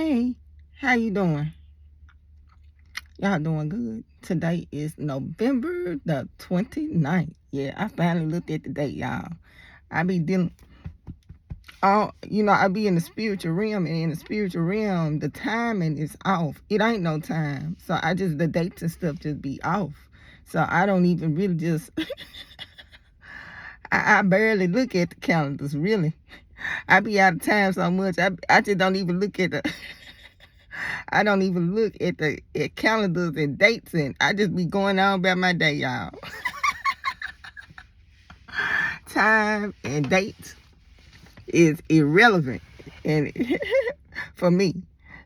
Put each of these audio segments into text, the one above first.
Hey, how you doing? Y'all doing good? Today is November the 29th. Yeah, I finally looked at the date, y'all. I be dealing, I be in the spiritual realm, and in the spiritual realm, the timing is off. It ain't no time. So the dates and stuff just be off. So I don't even really just, I barely look at the calendars, really. I be out of time so much, I just don't even look at the, I don't even look at the calendars and dates, and I just be going on about my day, y'all. Time and date is irrelevant and for me.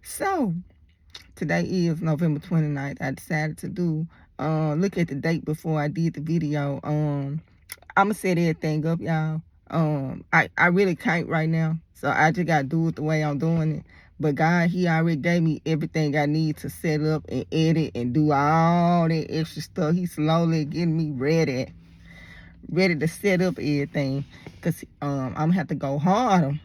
So today is November 29th. I decided to do look at the date before I did the video. I'ma set everything up, y'all. I really can't right now, so I just gotta do it the way I'm doing it. But God, He already gave me everything I need to set up and edit and do all that extra stuff. He's slowly getting me ready to set up everything, because I'm gonna have to go harder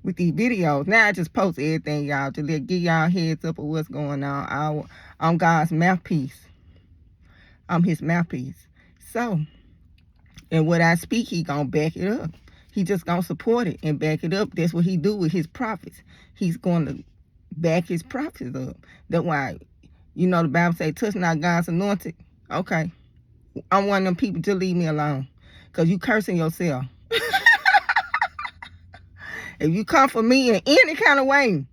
with these videos. Now I just post everything, y'all, to give y'all heads up of what's going on. I'm God's mouthpiece. I'm His mouthpiece. So, and what I speak, He gonna back it up. He just gonna support it and back it up. That's what He do with His prophets. He's going to back His prophets up. That's why, the Bible say, touch not God's anointed. Okay, I'm one of them people, to leave me alone, because you cursing yourself. If you come for me in any kind of way,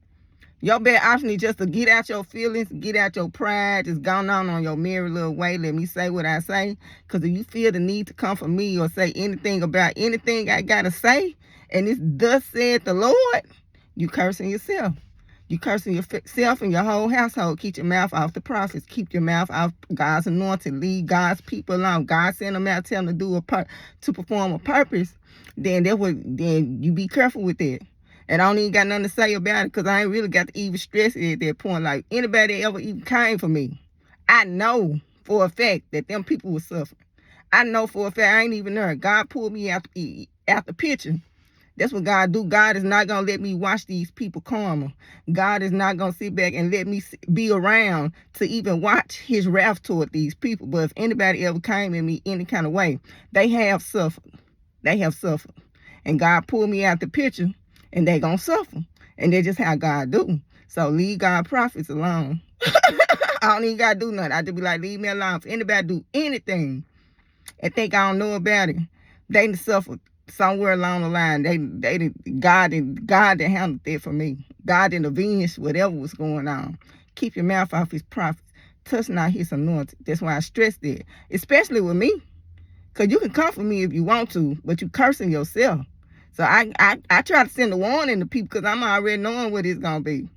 your best option is just to get out your feelings, get out your pride, just go on your merry little way. Let me say what I say. Because if you feel the need to come for me or say anything about anything I got to say, and this thus said the Lord, you cursing yourself. You cursing yourself and your whole household. Keep your mouth off the prophets. Keep your mouth off God's anointed. Leave God's people alone. God sent them out, tell them to perform a purpose. Then you be careful with that. And I don't even got nothing to say about it, because I ain't really got to even stress it at that point. Like, anybody that ever even came for me, I know for a fact that them people were suffering. I know for a fact, I ain't even there. God pulled me out the picture. That's what God do. God is not going to let me watch these people karma. God is not going to sit back and let me be around to even watch His wrath toward these people. But if anybody ever came at me any kind of way, they have suffered. They have suffered. And God pulled me out the picture, and they going to suffer. And that's just how God do. So leave God prophets alone. I don't even got to do nothing. I just be like, leave me alone. If anybody do anything and think I don't know about it, they done suffered somewhere along the line. God didn't handle that for me. God didn't avenge whatever was going on. Keep your mouth off His prophets. Touch not His anointed. That's why I stress that. Especially with me. Because you can come for me if you want to, but you cursing yourself. So I try to send a warning to people, because I'm already knowing what it's going to be.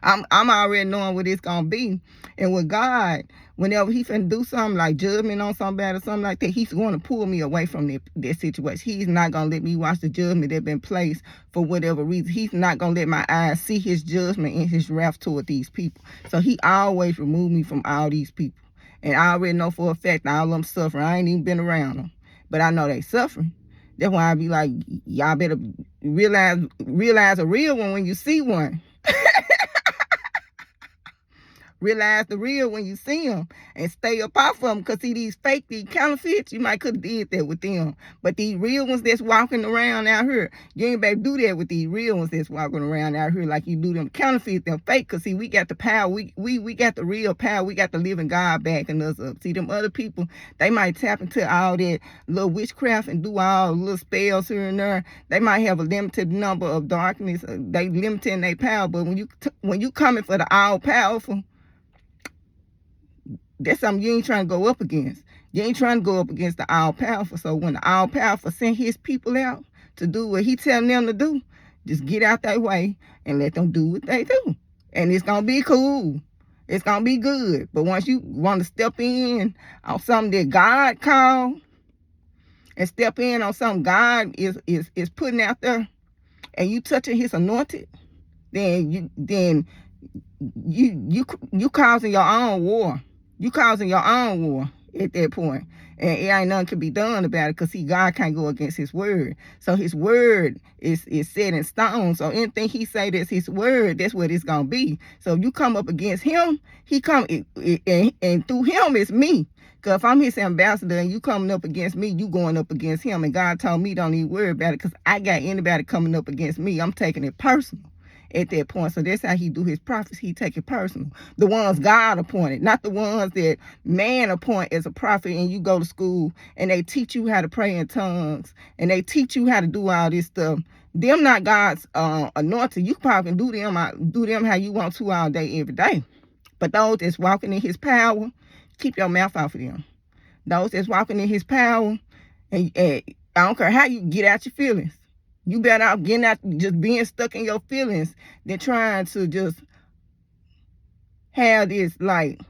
I'm already knowing what it's going to be. And with God, whenever He finna do something like judgment on somebody or something like that, He's going to pull me away from that situation. He's not going to let me watch the judgment that's been placed for whatever reason. He's not going to let my eyes see His judgment and His wrath toward these people. So He always removed me from all these people. And I already know for a fact all of them suffering. I ain't even been around them, but I know they suffering. That's why I be like, y'all better realize a real one when you see one. Realize the real when you see them, and stay up off of them. Because see, these counterfeits, you might could have did that with them. But these real ones that's walking around out here, you ain't better do that with these real ones that's walking around out here like you do them counterfeits, them fake. Because see, we got the power. We got the real power. We got the living God backing us up. See, them other people, they might tap into all that little witchcraft and do all little spells here and there. They might have a limited number of darkness. They limiting their power. But when you coming for the all-powerful, that's something you ain't trying to go up against. You ain't trying to go up against the all-powerful. So when the all-powerful send His people out to do what He telling them to do, just get out that way and let them do what they do. And it's going to be cool. It's going to be good. But once you want to step in on something that God called, and step in on something God is putting out there, and you touching His anointed, then you causing your own war. You causing your own war. at that point. And it ain't nothing can be done about it because God can't go against his word. So his word is set in stone. So anything he say that's his word, that's what it's going to be. So if you come up against him, he come, and through him it's me. Because if I'm his ambassador and you coming up against me, you going up against him. And God told me don't even worry about it because I got anybody coming up against me. I'm taking it personal at that point. So that's how he do his prophets. He take it personal. The ones God appointed, not the ones that man appoint as a prophet, and you go to school and they teach you how to pray in tongues and they teach you how to do all this stuff. Them not God's anointed. You probably can do them how you want to all day, every day. But those that's walking in his power, keep your mouth off of them. Those that's walking in his power, and I don't care how you get out your feelings. You better off getting out, just being stuck in your feelings than trying to just have this, like,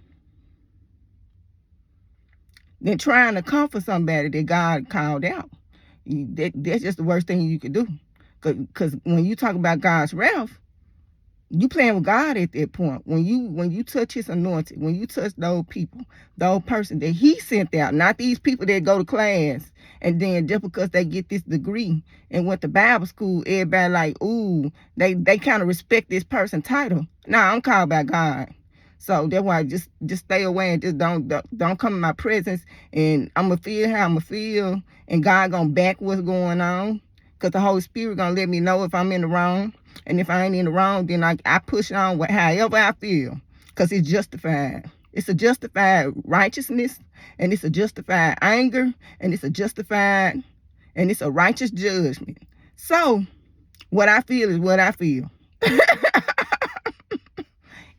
than trying to comfort somebody that God called out. That's just the worst thing you could do. Because when you talk about God's wrath, you playing with God at that point. When you touch his anointed, when you touch those people, those person that he sent out, not these people that go to class and then just because they get this degree and went to Bible school, everybody like, ooh, they kind of respect this person title. Nah, I'm called by God. So that's why just stay away and just don't come in my presence, and I'm going to feel how I'm going to feel, and God going to back what's going on, because the Holy Spirit going to let me know if I'm in the wrong. And if I ain't in the wrong, then I push on however I feel, because it's justified. It's a justified righteousness, and it's a justified anger, and it's a justified, and it's a righteous judgment. So what I feel is what I feel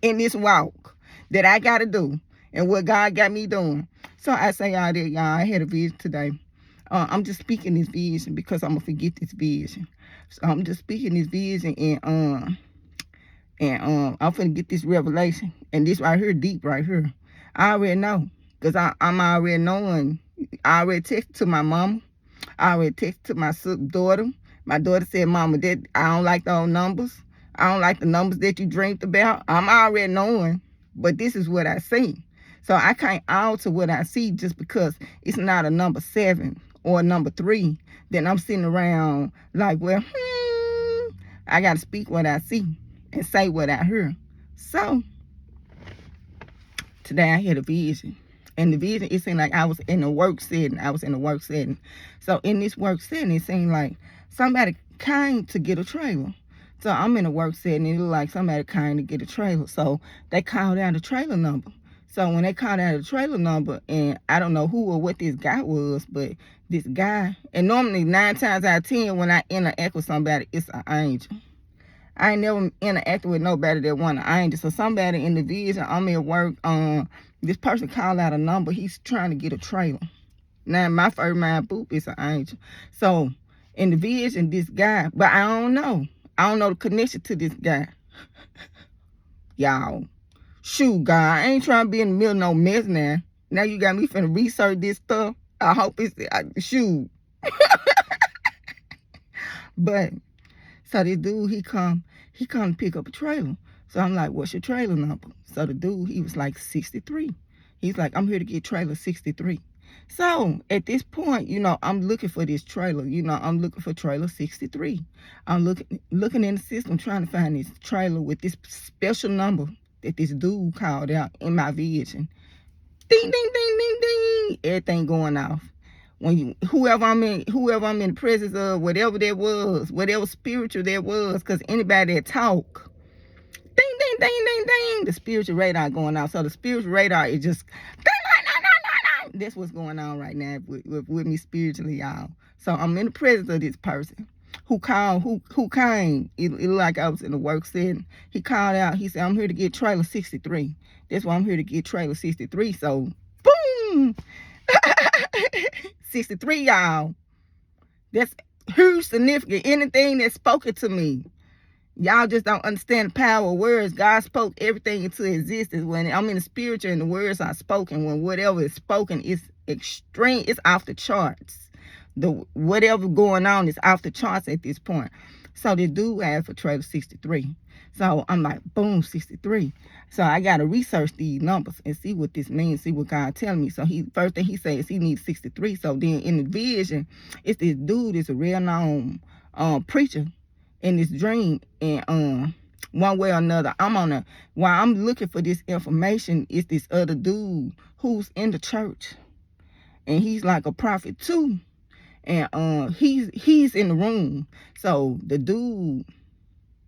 in this walk that I got to do and what God got me doing. So I say all that, y'all. I had a vision today. I'm just speaking this vision because I'm going to forget this vision. So I'm just speaking this vision, and I'm finna get this revelation. And this right here, deep right here. I already know, because I'm already knowing. I already texted to my mama. I already texted to my daughter. My daughter said, Mama, that I don't like those numbers. I don't like the numbers that you dreamed about. I'm already knowing, but this is what I see. So I can't alter what I see just because it's not a number 7 or a number 3. Then I'm sitting around like, well, I got to speak what I see and say what I hear. So today I had a vision. And the vision, it seemed like I was in a work setting. So in this work setting, it seemed like somebody came to get a trailer. So I'm in a work setting, and it looked like somebody came to get a trailer. So they called out a trailer number. So when they called out a trailer number, and I don't know who or what this guy was, but this guy, and normally 9 times out of 10 when I interact with somebody, it's an angel. I ain't never interacted with nobody that want an angel. So somebody in the vision, I'm at work, this person called out a number. He's trying to get a trailer. Now my first mind, boop, it's an angel. So in the vision, this guy, but I don't know the connection to this guy. Y'all. Shoot, God, I ain't trying to be in the middle of no mess now. Now you got me finna research this stuff. I hope it's, shoot. But, so this dude, he come to pick up a trailer. So I'm like, what's your trailer number? So the dude, he was like 63. He's like, I'm here to get trailer 63. So at this point, I'm looking for this trailer. I'm looking for trailer 63. I'm looking in the system, trying to find this trailer with this special number that this dude called out in my vision. Ding, ding, ding, ding, ding. Everything going off. When whoever I'm in the presence of, whatever that was, whatever spiritual that was, because anybody that talk, ding, ding, ding, ding, ding, the spiritual radar going off. So the spiritual radar is just, ding, ding, ding, ding, ding. That's what's going on right now with me spiritually, y'all. So I'm in the presence of this person who came. It looked like I was in a work setting. He called out. He said, I'm here to get trailer 63. That's why I'm here to get trailer 63. So, boom. 63, y'all. That's huge significant. Anything that's spoken to me. Y'all just don't understand the power of words. God spoke everything into existence. When I'm in the spiritual and the words are spoken, when whatever is spoken is extreme, it's off the charts. The whatever going on is off the charts at this point. So the dude asked for trailer 63. So I'm like, boom, 63. So I gotta research these numbers and see what this means, see what God telling me. So he first thing he says he needs 63. So then in the vision, it's this dude, it's a real known preacher in this dream, and one way or another, while I'm looking for this information, it's this other dude who's in the church, and he's like a prophet too, and he's in the room. So the dude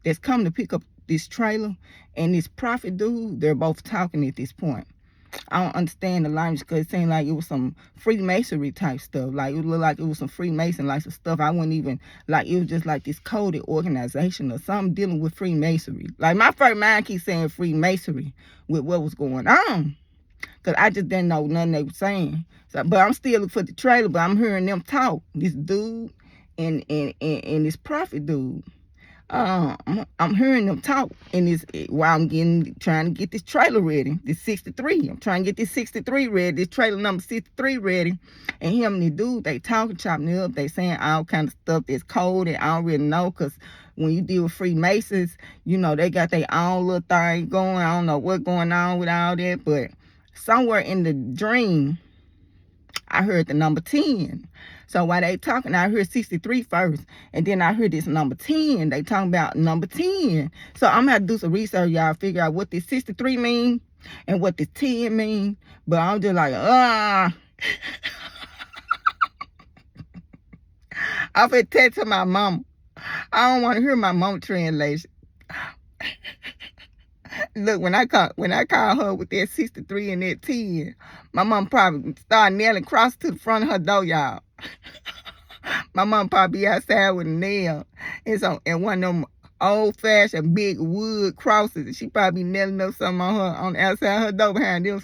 that's come to pick up this trailer and this prophet dude, they're both talking at this point. I don't understand the language because it seemed like it was some Freemasonry type stuff. Like it looked like it was some Freemason like some stuff. I wouldn't even like it was just like this coded organization or something dealing with Freemasonry. Like my first mind keeps saying Freemasonry with what was going on. Cause I just didn't know nothing they were saying. So, but I'm still looking for the trailer, but I'm hearing them talk. This dude and this prophet dude. I'm hearing them talk, and this while I'm trying to get this trailer ready. This 63. I'm trying to get this 63 ready. This trailer number 63 ready. And him and the dude, they talking, chopping it up. They saying all kind of stuff that's cold and I don't really know, cause when you deal with Freemasons, you know they got their own little thing going. I don't know what's going on with all that, but somewhere in the dream, I heard the number 10. So while they talking, I heard 63 first, and then I heard this number 10. They talking about number 10. So I'm gonna have to do some research, y'all, figure out what this 63 mean and what this 10 mean. But I'm just like, I'm finna tell to my mama. I don't want to hear my mom translation. Look, when I call her with that 63 and that 10, my mom probably start nailing crosses to the front of her door, y'all. My mom probably be outside with a nail and one of them old-fashioned big wood crosses. She probably nailing up something on the outside her door behind them.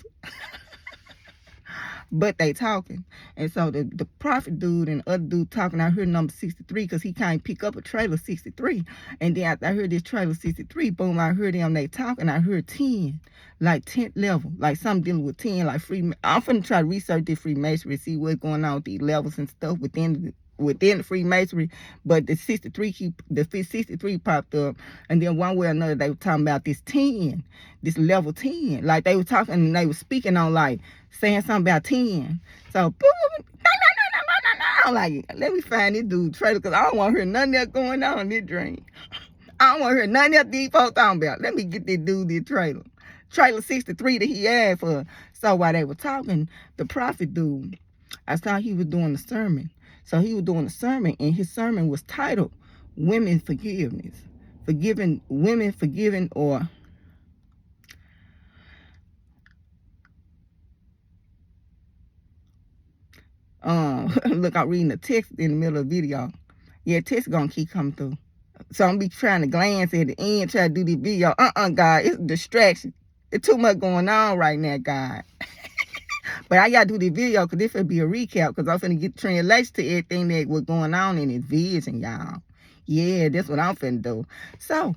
But they talking. And so the prophet dude and the other dude talking, I heard number 63 because he can't pick up a trailer 63. And then after I heard this trailer 63, boom, I heard them, they talking. I heard 10, like 10th level, like something dealing with 10, like I'm finna try to research this Freemasonry, see what's going on with these levels and stuff within the Freemasonry. But the 63 popped up, and then one way or another they were talking about this 10, this level 10. Like they were talking and they were speaking on like saying something about 10. So boom, I'm like, let me find this dude trailer because I don't want to hear nothing else going on in this dream. I don't want to hear nothing else these folks talking about. Let me get this dude this trailer. Trailer 63 that he asked for. So while they were talking, the prophet dude, I saw he was doing a sermon. So he was doing a sermon, and his sermon was titled Women Forgiveness. Women forgiving, or look, I'm reading the text in the middle of the video. Yeah, text gonna keep coming through. So I'm be trying to glance at the end, try to do the video. God, it's a distraction. There's too much going on right now, God. But I gotta do the video because this will be a recap because I'm finna get translation to everything that was going on in this vision, y'all. Yeah, that's what I'm finna do. So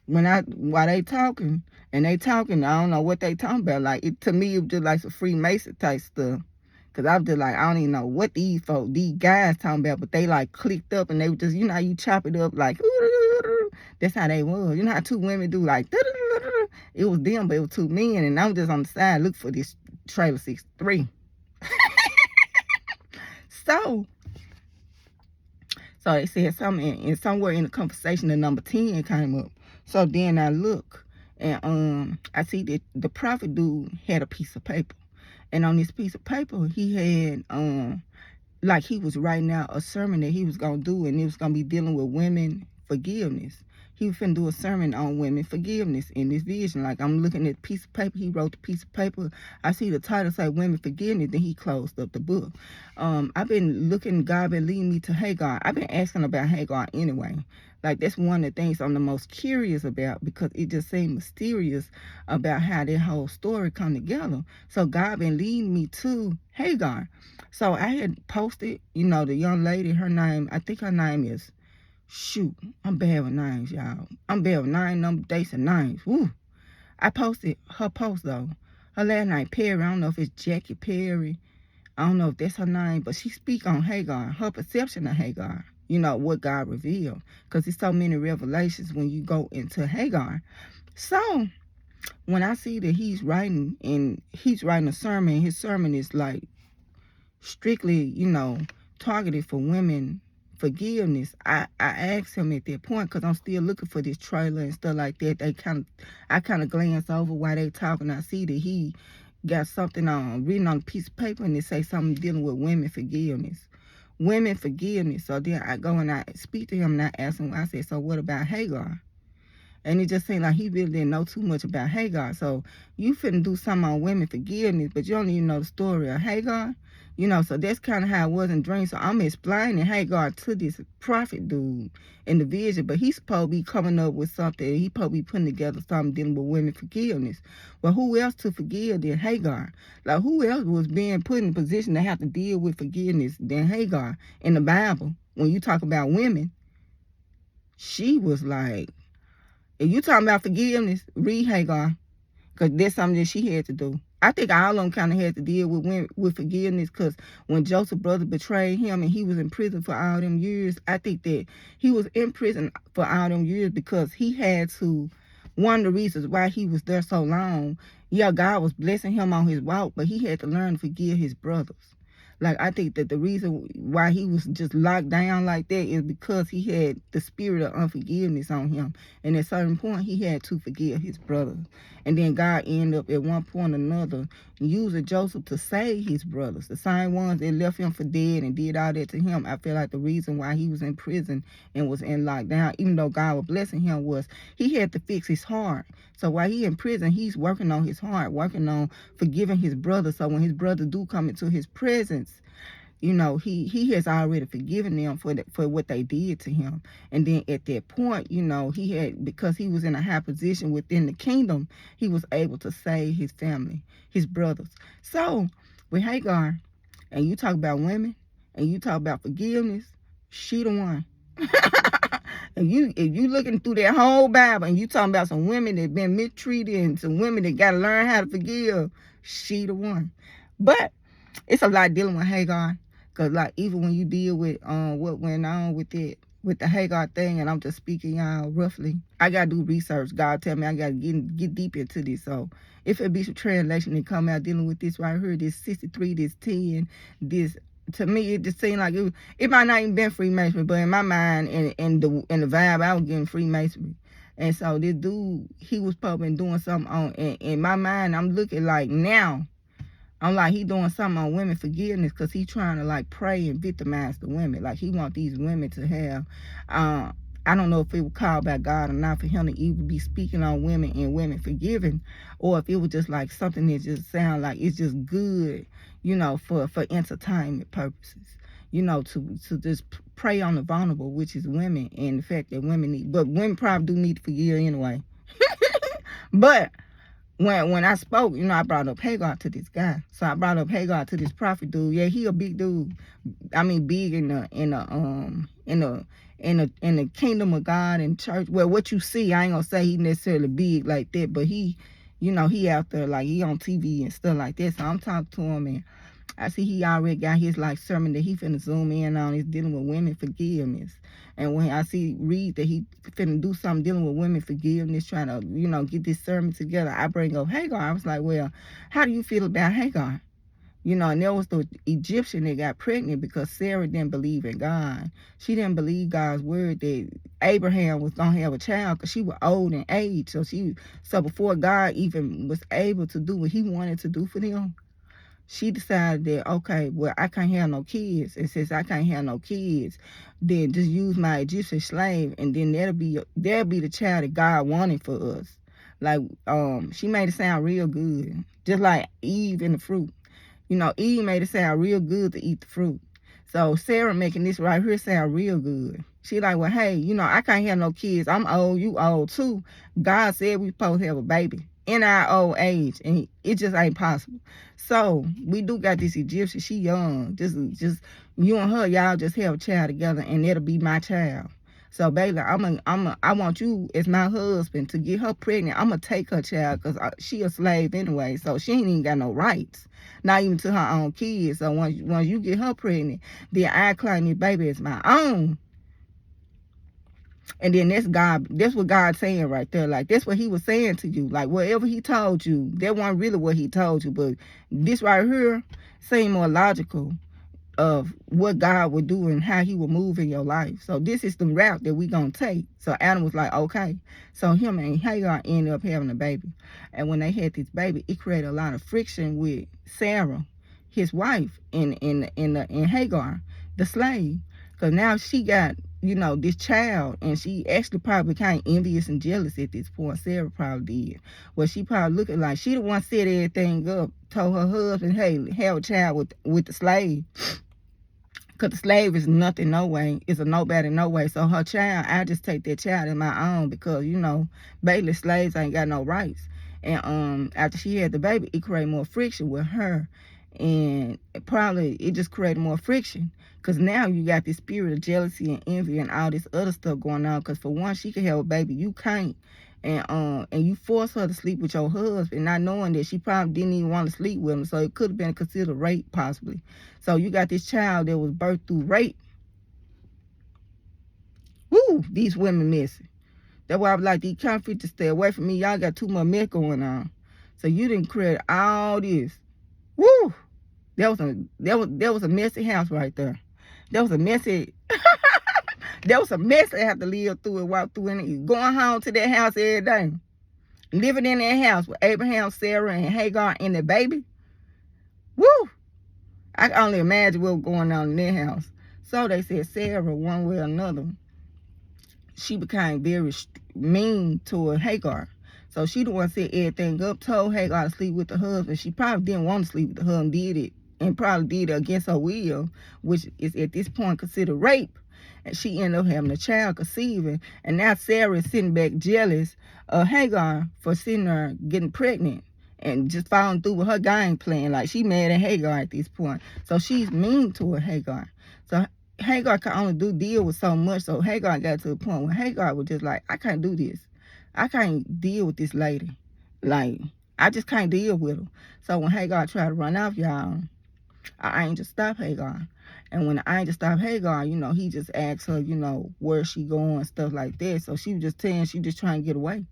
while they talking, I don't know what they talking about. Like to me, it was just like some Freemason type stuff. Cause I was just like, I don't even know what these guys talking about, but they like clicked up and they were just, you know how you chop it up like, that's how they was. You know how two women do like, it was them, but it was two men, and I was just on the side looking for this trailer 63. So they said something, and somewhere in the conversation, the number 10 came up. So then I look, and I see that the prophet dude had a piece of paper. And on this piece of paper, he had, like he was writing out a sermon that he was going to do, and it was going to be dealing with women forgiveness. He was finna do a sermon on women forgiveness in this vision. Like I'm looking at the piece of paper, he wrote the piece of paper. I see the title say women forgiveness, then he closed up the book. I've been looking, God been leading me to Hagar. I've been asking about Hagar anyway. Like that's one of the things I'm the most curious about because it just seemed mysterious about how that whole story come together. So God been leading me to Hagar. So I had posted, the young lady, her name, I think her name is, shoot, I'm bad with names, y'all. I'm bad with number, dates, and names. Woo. I posted her post though. Her last name Perry. I don't know if it's Jackie Perry. I don't know if that's her name, but she speak on Hagar, her perception of Hagar. You know, what God revealed. Because there's so many revelations when you go into Hagar. So, when I see that he's writing a sermon, his sermon is like strictly, targeted for women forgiveness. I asked him at that point because I'm still looking for this trailer and stuff like that. I kind of glance over while they talking. I see that he got something on written on a piece of paper and it say something dealing with women forgiveness. Women forgiveness. So then I go and I speak to him and I ask him. I said, so what about Hagar? And it just seemed like he really didn't know too much about Hagar. So you finna do something on women forgiveness, but you don't even know the story of Hagar. So that's kind of how it was in dreams. So I'm explaining Hagar to this prophet dude in the vision, but he's supposed to be coming up with something. He supposed to be putting together something dealing with women forgiveness. Well, who else to forgive than Hagar? Like, who else was being put in a position to have to deal with forgiveness than Hagar in the Bible? When you talk about women, she was like, if you talking about forgiveness, read Hagar, because that's something that she had to do. I think all of them kind of had to deal with forgiveness, because when Joseph's brother betrayed him and he was in prison for all them years, I think that he was in prison for all them years because he had to, one of the reasons why he was there so long, yeah, God was blessing him on his walk, but he had to learn to forgive his brothers. Like, I think that the reason why he was just locked down like that is because he had the spirit of unforgiveness on him. And at a certain point, he had to forgive his brothers. And then God ended up at one point or another using Joseph to save his brothers, the same ones that left him for dead and did all that to him. I feel like the reason why he was in prison and was in lockdown, even though God was blessing him, was he had to fix his heart. So while he in prison, he's working on his heart, working on forgiving his brother. So when his brother do come into his presence, he has already forgiven them for what they did to him. And then at that point, he had, because he was in a high position within the kingdom, he was able to save his family, his brothers. So with Hagar, and you talk about women, and you talk about forgiveness, she the one. If you looking through that whole Bible and you talking about some women that been mistreated and some women that got to learn how to forgive, she the one. But it's a lot dealing with Hagar, because like even when you deal with what went on with the Hagar thing, and I'm just speaking y'all roughly, I gotta do research. God tell me I gotta get deep into this. So if it be some translation that come out dealing with this right here, this 63, this 10, this, to me it just seemed like it might not even been Freemasonry, but in my mind and the vibe I was getting Freemasonry. And so this dude, he was probably doing something on, in my mind I'm looking like now, I'm like, he doing something on women forgiveness, because he trying to like pray and victimize the women. Like, he want these women to have, I don't know if it was called by God or not for him to even be speaking on women and women forgiving, or if it was just like something that just sound like it's just good, for entertainment purposes, to just prey on the vulnerable, which is women, and the fact that women need, but women probably do need to forgive anyway. But when I spoke, I brought up Hagar to this guy. So I brought up Hagar to this prophet dude. Yeah, he a big dude. I mean, big in the kingdom of God and church. Well, what you see, I ain't gonna say he necessarily big like that, but he, he out there, like, he on TV and stuff like that. So I'm talking to him, and I see he already got his like sermon that he finna zoom in on. Is dealing with women forgiveness. And when I read that he finna do something dealing with women forgiveness, trying to, get this sermon together, I bring up Hagar. I was like, well, how do you feel about Hagar? And there was the Egyptian that got pregnant because Sarah didn't believe in God. She didn't believe God's word that Abraham was going to have a child, because she was old in age. So before God even was able to do what he wanted to do for them, she decided that, okay, well, I can't have no kids. And since I can't have no kids, then just use my Egyptian slave, and then that'll be the child that God wanted for us. Like, she made it sound real good. Just like Eve and the fruit. Eve made it sound real good to eat the fruit. So Sarah making this right here sound real good. She like, well, hey, I can't have no kids. I'm old, you old too. God said we supposed to have a baby in our old age, and it just ain't possible. So we do got this Egyptian. She young. Just you and her, y'all just have a child together, and it'll be my child. So baby, I want you as my husband to get her pregnant. I'm gonna take her child because she a slave anyway, so she ain't even got no rights, not even to her own kids. So once you get her pregnant, then I claim this baby as my own. And then that's God. That's what God's saying right there. Like that's what He was saying to you. Like whatever He told you, that wasn't really what He told you, but this right here seemed more logical of what God would do and how He would move in your life. So this is the route that we gonna take. So Adam was like, okay. So him and Hagar ended up having a baby. And when they had this baby, it created a lot of friction with Sarah, his wife, in Hagar, the slave. Because now she got, this child, and she actually probably became envious and jealous at this point. Sarah probably did. Well, she probably looking like she the one set everything up, told her husband, hey, have a child with the slave. Because the slave is nothing, no way. It's a nobody, no way. So her child, I just take that child in my own because, baby slaves ain't got no rights. And after she had the baby, it created more friction with her. And it just created more friction. Because now you got this spirit of jealousy and envy and all this other stuff going on. Because for one, she can have a baby. You can't. And you force her to sleep with your husband, not knowing that she probably didn't even want to sleep with him. So it could have been considered rape, possibly. So you got this child that was birthed through rape. Woo, these women messy. That's why I was like, these country to stay away from me. Y'all got too much mess going on. So you didn't create all this. Woo, that was a messy house right there. That was a messy. That was a mess I have to live through and walk through, and going home to that house every day. Living in that house with Abraham, Sarah, and Hagar and the baby. Woo! I can only imagine what was going on in their house. So they said Sarah, one way or another, she became very mean toward Hagar. So she the one set everything up, told Hagar to sleep with the husband. She probably didn't want to sleep with the husband, did it, and probably did it against her will, which is at this point considered rape. And she ended up having a child, conceiving. And now Sarah is sitting back jealous of Hagar for sitting there getting pregnant and just following through with her game plan. Like she mad at Hagar at this point. So she's mean toward Hagar. So Hagar can only deal with so much. So Hagar got to the point where Hagar was just like, I can't do this. I can't deal with this lady. Like, I just can't deal with her. So when Hagar tried to run off, y'all, I ain't just stop Hagar. And when I ain't just stop Hagar, he just asked her, where she going, stuff like that. So she was just saying she just trying to get away.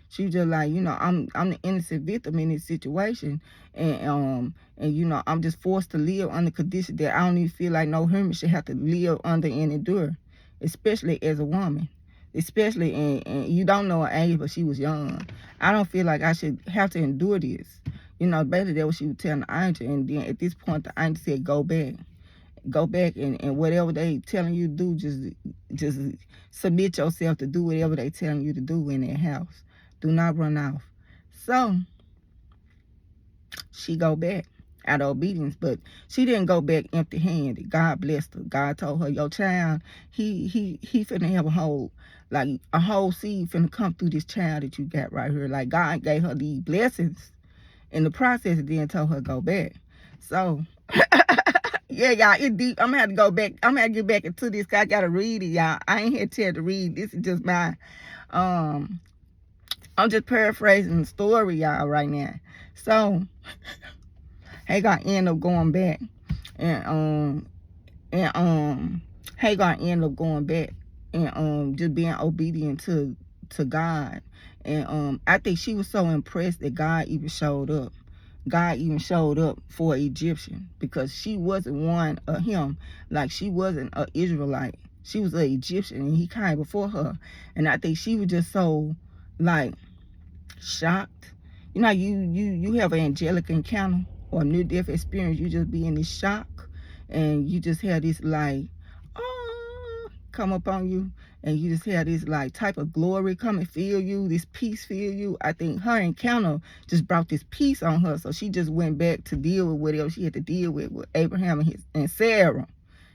She was just like, I'm the innocent victim in this situation. And I'm just forced to live under conditions that I don't even feel like no human should have to live under and endure, especially as a woman. Especially, and you don't know her age, but she was young. I don't feel like I should have to endure this. Basically that's what she was telling the angel. And then at this point, the angel said, go back. Go back and whatever they telling you to do, just submit yourself to do whatever they telling you to do in that house. Do not run off. So she go back out of obedience, but she didn't go back empty-handed. God blessed her. God told her, your child, he finna have a whole seed finna come through this child that you got right here. Like God gave her these blessings in the process, and then told her to go back. So yeah, y'all, it's deep. I'm gonna have to go back. I'm gonna have to get back into this, because I gotta read it, y'all. I ain't had time to read. This is just my I'm just paraphrasing the story, y'all, right now. So Hagar ended up going back, and Hagar ended up going back and just being obedient to God. And I think she was so impressed that God even showed up. God even showed up for an Egyptian, because she wasn't one of him. Like, she wasn't an Israelite. She was an Egyptian, and he came before her. And I think she was just so, like, shocked. You have an angelic encounter or a near-death experience. You just be in this shock, and you just have this, like, come up on you, and you just have this like type of glory come and fill you, this peace fill you. I think her encounter just brought this peace on her, so she just went back to deal with whatever she had to deal with Abraham and Sarah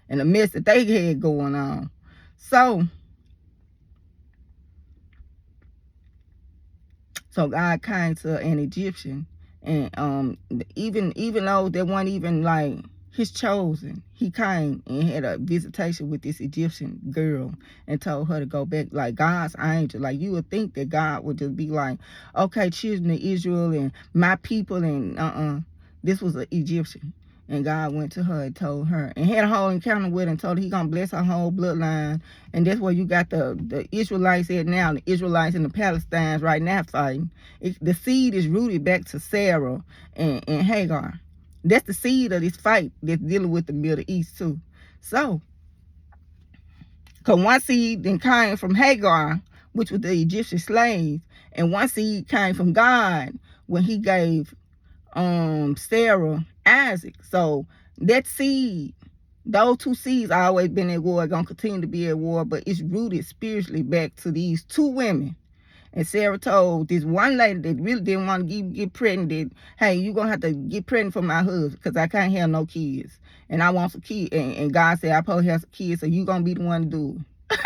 and the mess that they had going on. So God came to an Egyptian, and even though they weren't even like his chosen, he came and had a visitation with this Egyptian girl and told her to go back, like God's angel. Like, you would think that God would just be like, okay, children of Israel and my people, and this was an Egyptian. And God went to her and told her, and had a whole encounter with her and told her he gonna bless her whole bloodline. And that's where you got the Israelites at now, the Israelites and the Palestinians right now fighting. The seed is rooted back to Sarah and Hagar. That's the seed of this fight that's dealing with the Middle East too. So, because one seed then came from Hagar, which was the Egyptian slave, and one seed came from God when he gave Sarah Isaac. So that seed, those two seeds always been at war, gonna continue to be at war, but it's rooted spiritually back to these two women. And Sarah told this one lady that really didn't want to get pregnant that, hey, you're going to have to get pregnant for my husband because I can't have no kids. And I want some kids. And God said, I probably have some kids, so you're going to be the one to do it.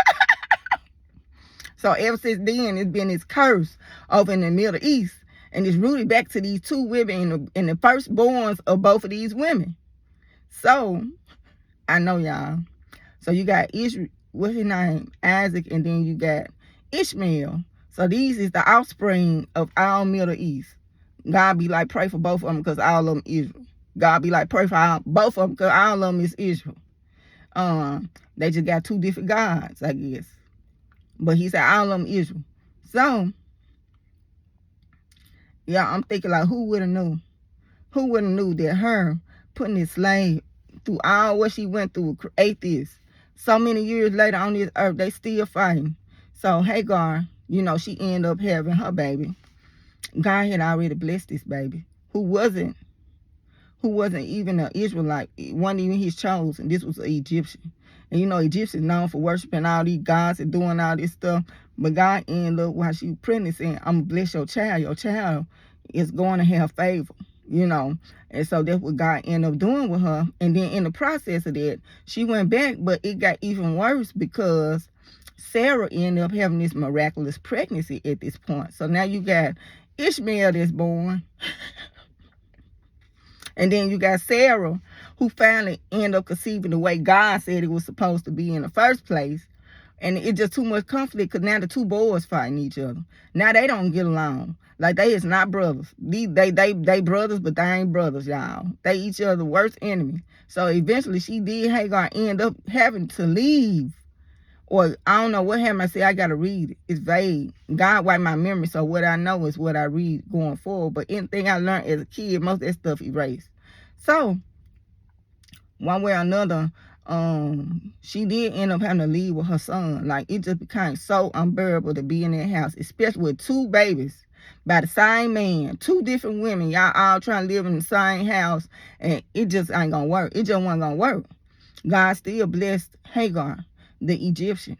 So ever since then, it's been this curse over in the Middle East. And it's rooted back to these two women and the firstborns of both of these women. So, I know y'all. So you got Israel, what's his name? Isaac, and then you got Ishmael. So these is the offspring of all Middle East. God be like, pray for both of them because all of them Israel. God be like, pray for both of them because all of them is Israel. They just got two different gods, I guess. But he said all of them Israel. So, yeah, I'm thinking like, who would have knew? Who would have knew that her putting this slave through all what she went through, create this. So many years later on this earth, they still fighting. So Hagar, you know, she ended up having her baby. God had already blessed this baby, who wasn't even an Israelite, wasn't even his chosen. This was an Egyptian. And you know, Egyptians known for worshiping all these gods and doing all this stuff. But God ended up, while she was pregnant, saying, I'm going to bless your child. Your child is going to have favor, you know. And so that's what God ended up doing with her. And then in the process of that, she went back, but it got even worse because Sarah ended up having this miraculous pregnancy at this point. So now you got Ishmael that's born. And then you got Sarah, who finally ended up conceiving the way God said it was supposed to be in the first place. And it's just too much conflict because now the two boys fighting each other. Now they don't get along. Like, they is not brothers. They brothers, but they ain't brothers, y'all. They each other's worst enemy. So eventually Hagar end up having to leave. Or I don't know what happened. I said, I got to read it. It's vague. God wiped my memory, so what I know is what I read going forward. But anything I learned as a kid, most of that stuff erased. So, one way or another, she did end up having to leave with her son. Like, it just became so unbearable to be in that house, especially with two babies by the same man, two different women. Y'all all trying to live in the same house, and it just ain't going to work. It just wasn't going to work. God still blessed Hagar, the Egyptian.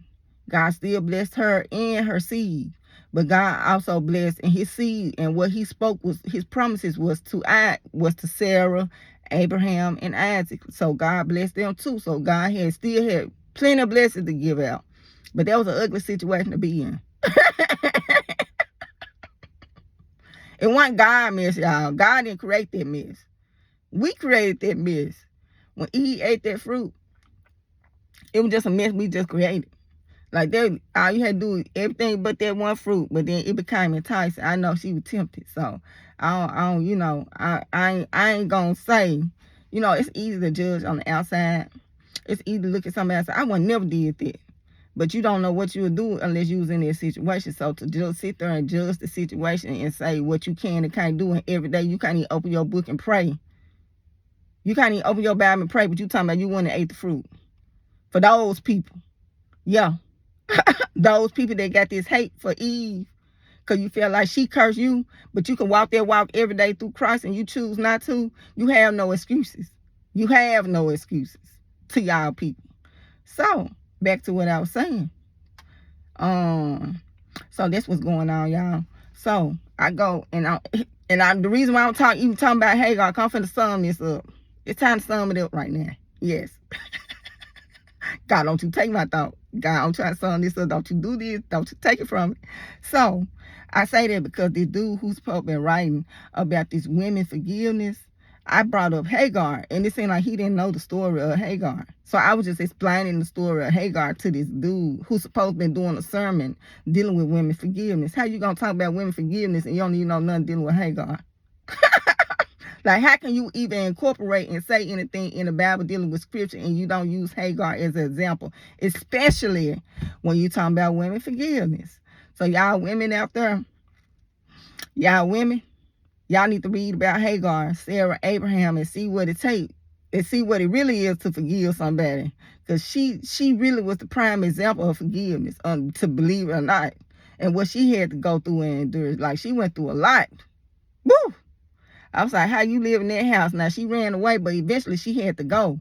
God still blessed her and her seed. But God also blessed, and his seed and what he spoke was, his promises was to Sarah, Abraham, and Isaac. So God blessed them too. So God still had plenty of blessings to give out. But that was an ugly situation to be in. It wasn't God's mess, y'all. God didn't create that mess. We created that mess. When Eve ate that fruit, it was just a mess we just created. Like, that, all you had to do everything but that one fruit, but then it became enticing. I know she was tempted, so I don't, you know, I ain't gonna say, you know, it's easy to judge on the outside. It's easy to look at somebody outside. I would never did that, but you don't know what you would do unless you was in that situation. So to just sit there and judge the situation and say what you can and can't do, and every day you can't even open your book and pray. You can't even open your Bible and pray, but you talking about you wouldn't have ate the fruit. For those people, yeah. Those people that got this hate for Eve because you feel like she cursed you, but you can walk that walk every day through Christ and you choose not to, you have no excuses. You have no excuses to y'all people. So, back to what I was saying. So that's what's going on, y'all. So, I go and the reason why I'm even talking about Hagar, I'm finna sum this up. It's time to sum it up right now. Yes. God, don't you take my thought. God, I'm trying to sum this up. Don't you do this. Don't you take it from me. So, I say that because this dude who's supposed to be writing about this women forgiveness, I brought up Hagar, and it seemed like he didn't know the story of Hagar. So I was just explaining the story of Hagar to this dude who's supposed to be doing a sermon dealing with women forgiveness. How you gonna talk about women forgiveness and you don't even know nothing dealing with Hagar? Like, how can you even incorporate and say anything in the Bible dealing with scripture and you don't use Hagar as an example, especially when you're talking about women forgiveness? So y'all women out there, y'all women, y'all need to read about Hagar, Sarah, Abraham, and see what it takes, and see what it really is to forgive somebody. Because she really was the prime example of forgiveness, to believe it or not. And what she had to go through and endure. Like, she went through a lot. Woo! I was like, how you live in that house? Now, she ran away, but eventually she had to go.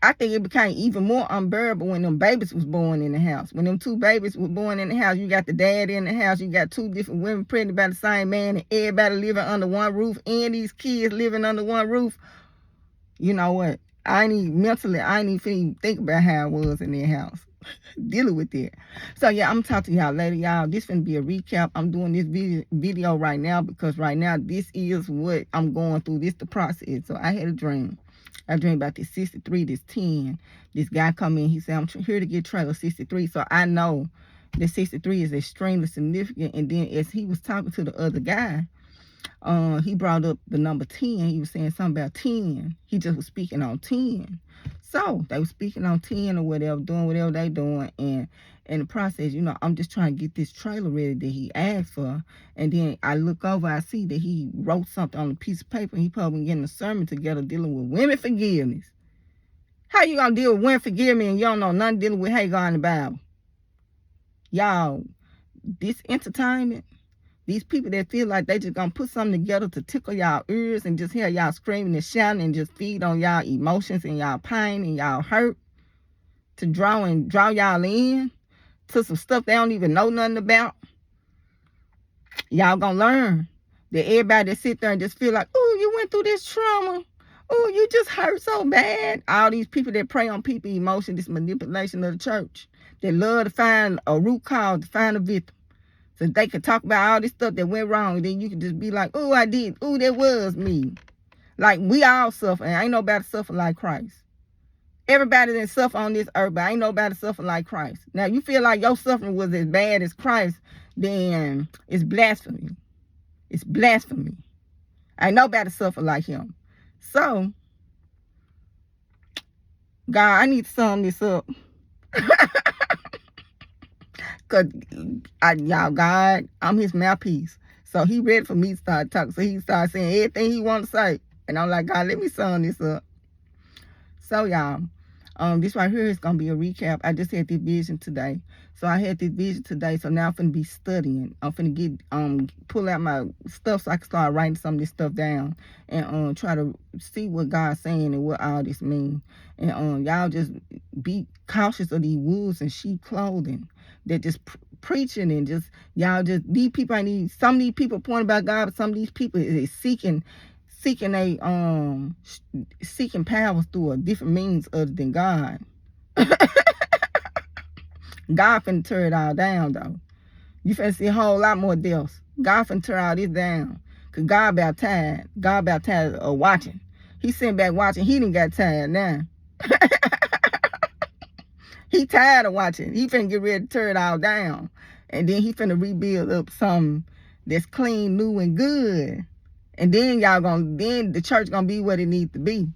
I think it became even more unbearable when them babies was born in the house. When them two babies were born in the house, you got the dad in the house, you got two different women pregnant by the same man, and everybody living under one roof, and these kids living under one roof. You know what? I ain't even think about how it was in their house. Dealing with it. So yeah, I'm talking to y'all later, y'all. This finna be a recap. I'm doing this video right now because right now this is what I'm going through. This the process. So I had a dream. I dreamed about this 63, this 10. This guy come in. He said, I'm here to get trailer 63. So I know that 63 is extremely significant. And then as he was talking to the other guy, he brought up the number 10. He was saying something about 10. He just was speaking on 10. So they were speaking on 10 or whatever, doing whatever they doing. And in the process, you know, I'm just trying to get this trailer ready that he asked for. And then I look over, I see that he wrote something on a piece of paper. He probably been getting a sermon together dealing with women forgiveness. How you gonna deal with women forgiveness and you don't know nothing dealing with Hagar in the Bible? Y'all, this entertainment, these people that feel like they just gonna put something together to tickle y'all ears and just hear y'all screaming and shouting and just feed on y'all emotions and y'all pain and y'all hurt, to draw y'all in to some stuff they don't even know nothing about. Y'all gonna learn that everybody that sit there and just feel like, oh, you went through this trauma, oh, you just hurt so bad. All these people that prey on people's emotion, this manipulation of the church, they love to find a root cause, to find a victim. So they could talk about all this stuff that went wrong, and then you could just be like, oh, I did. Oh, that was me. Like, we all suffer, and ain't nobody suffer like Christ. Everybody that suffer on this earth, but ain't nobody suffer like Christ. Now, you feel like your suffering was as bad as Christ, then it's blasphemy. It's blasphemy. Ain't nobody suffer like him. So, God, I need to sum this up. Because, y'all, God, I'm his mouthpiece. So he ready for me to start talking. So he started saying everything he want to say. And I'm like, God, let me sum this up. So, y'all, this right here is going to be a recap. I just had this vision today. So I had this vision today. So now I'm finna be studying. I'm finna pull out my stuff so I can start writing some of this stuff down. And try to see what God's saying and what all this means. And y'all just be cautious of these wolves in sheep clothing. They're just preaching and just, y'all just, these people, some of these people point about God, but some of these people is seeking powers through a different means other than God. God finna tear it all down, though. You finna see a whole lot more deaths. God finna tear all this down. Because God about tired. God about tired of watching. He sitting back watching. He done got tired now. He tired of watching. He finna get ready to tear it all down. And then he finna rebuild up something that's clean, new, and good. And then then the church gonna be what it needs to be.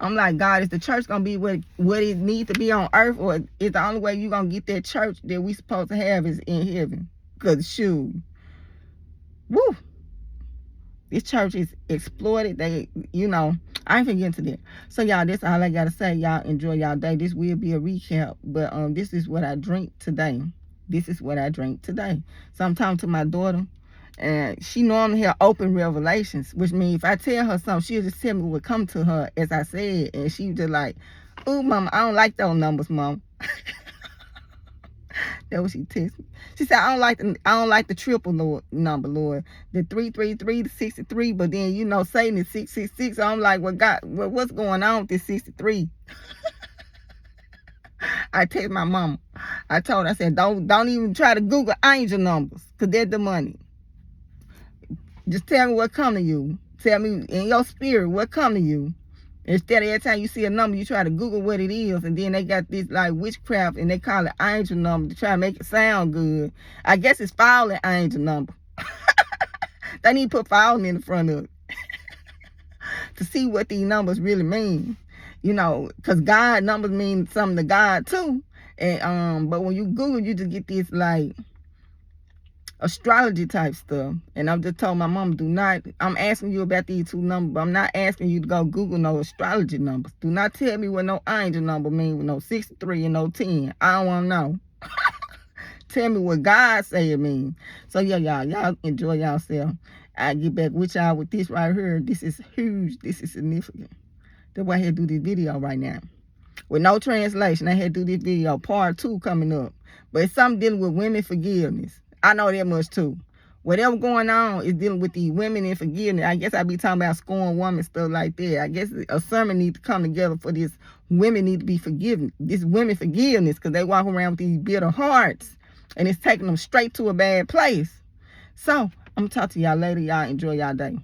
I'm like, God, is the church gonna be what it needs to be on earth, or is the only way you gonna get that church that we supposed to have is in heaven? Because shoot, woo, this church is exploited. They, I ain't finna get into that. So y'all, that's all I gotta say. Y'all enjoy y'all day. This will be a recap, but this is what I drink today. This is what I drink today. So I'm talking to my daughter. And she normally have open revelations, which means if I tell her something, she'll just tell me what come to her, as I said. And she just like, ooh, Mama, I don't like those numbers, Mom. That's what she texted me. She said, I don't like the triple number, Lord. The 333, the 63, but then Satan is 666. So I'm like, well, God, what's going on with this 63? I text my mama. I told her, I said, don't even try to Google angel numbers, because they're the money. Just tell me what come to you. Tell me in your spirit what come to you. Instead of every time you see a number, you try to Google what it is, and then they got this like witchcraft, and they call it angel number to try to make it sound good. I guess it's fallen angel number. They need to put fallen in the front of it to see what these numbers really mean. You know, because God numbers mean something to God too. And but when you Google, you just get this like astrology type stuff. And I'm just told my mom, I'm asking you about these two numbers, but I'm not asking you to go Google no astrology numbers. Do not tell me what no angel number mean with no 63 and no 10. I don't want to know. Tell me what God say it means. So yeah, y'all enjoy yourself. I get back with y'all with this right here. This is huge. This is significant. That's why I had to do this video right now. With no translation, I had to do this video, part 2 coming up. But it's something dealing with women forgiveness. I know that much too. Whatever going on is dealing with the women in forgiveness. I guess I be talking about scorn women, stuff like that. I guess a sermon needs to come together for this. Women need to be forgiven. This women forgiveness, because they walk around with these bitter hearts. And it's taking them straight to a bad place. So, I'm going to talk to y'all later. Y'all enjoy y'all day.